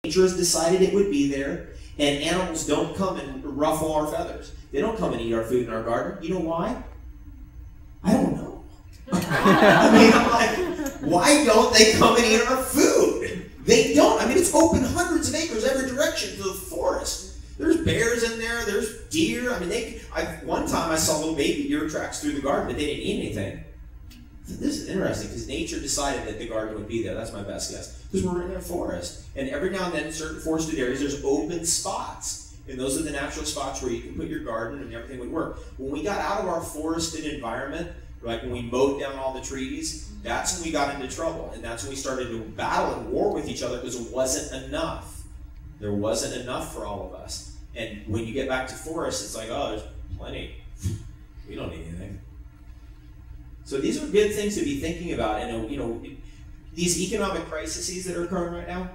Nature has decided it would be there, and animals don't come and ruffle our feathers. They don't come and eat our food in our garden. You know why? I don't know. I mean, I'm like, why don't they come and eat our food? They don't. I mean, it's open hundreds of acres every direction to the forest. There's bears in there. There's deer. I mean, one time I saw little baby deer tracks through the garden, but they didn't eat anything. This is interesting because nature decided that the garden would be there. That's my best guess. Because we're in a forest. And every now and then in certain forested areas, there's open spots. And those are the natural spots where you can put your garden and everything would work. When we got out of our forested environment, like when we mowed down all the trees, that's when we got into trouble. And that's when we started to battle and war with each other because it wasn't enough. There wasn't enough for all of us. And when you get back to forest, it's like, oh, there's plenty. We don't need anything. So these are good things to be thinking about. And you know, these economic crises that are occurring right now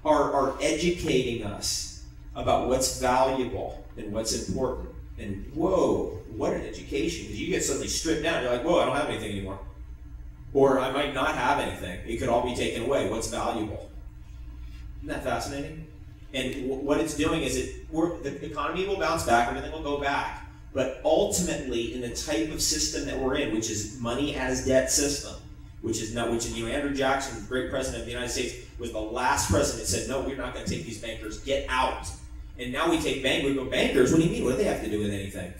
are educating us about what's valuable and what's important. And whoa, what an education. Because you get suddenly stripped down. You're like, whoa, I don't have anything anymore. Or I might not have anything. It could all be taken away. What's valuable? Isn't that fascinating? And what it's doing is the economy will bounce back, everything will go back. But ultimately, in the type of system that we're in, which is money as debt system, which Andrew Jackson, great president of the United States, was the last president that said, no, we're not going to take these bankers, get out. And now we take we go, bankers, what do you mean? What do they have to do with anything?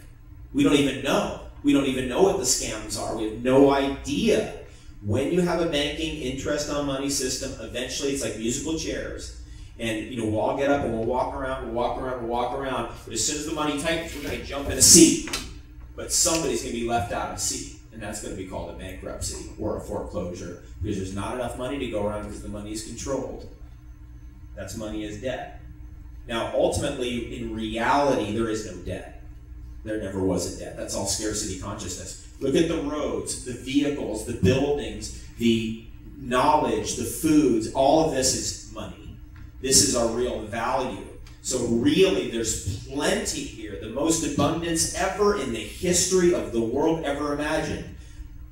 We don't even know. We don't even know what the scams are. We have no idea. When you have a banking interest on money system, eventually it's like musical chairs. And we'll all get up and we'll walk around, we'll walk around, we'll walk around. But as soon as the money tightens, we're going to jump in a seat. But somebody's going to be left out of a seat. And that's going to be called a bankruptcy or a foreclosure. Because there's not enough money to go around because the money is controlled. That's money as debt. Now, ultimately, in reality, there is no debt. There never was a debt. That's all scarcity consciousness. Look at the roads, the vehicles, the buildings, the knowledge, the foods. All of this is money. This is our real value. So really, there's plenty here. The most abundance ever in the history of the world ever imagined.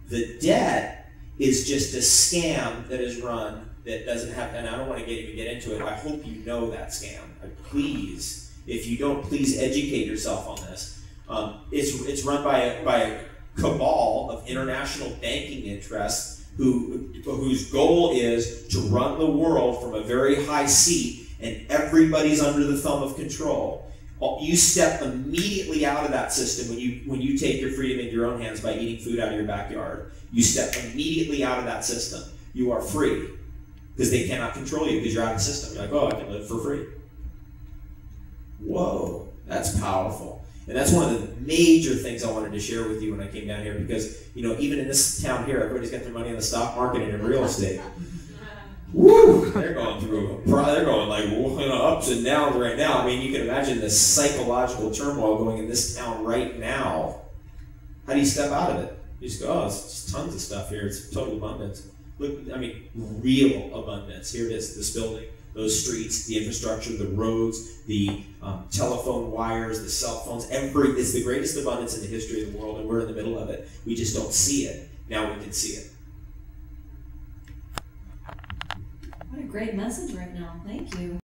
The debt is just a scam that is run that doesn't have, and I don't want to even get into it. I hope you know that scam. Please, if you don't, please educate yourself on this. It's run by a cabal of international banking interests whose goal is to run the world from a very high seat, and everybody's under the thumb of control. You step immediately out of that system when you take your freedom into your own hands by eating food out of your backyard. You step immediately out of that system. You are free because they cannot control you because you're out of the system. You're like, oh, I can live for free. Whoa, that's powerful. And that's one of the major things I wanted to share with you when I came down here, because even in this town here, everybody's got their money in the stock market and in real estate. Woo! They're going like ups and downs right now. I mean, you can imagine the psychological turmoil going in this town right now. How do you step out of it? You just go, oh, it's just tons of stuff here. It's total abundance. Look, I mean, real abundance. Here it is, this building, those streets, the infrastructure, the roads, the telephone wires, the cell phones. It's the greatest abundance in the history of the world, and we're in the middle of it. We just don't see it. Now we can see it. What a great message right now. Thank you.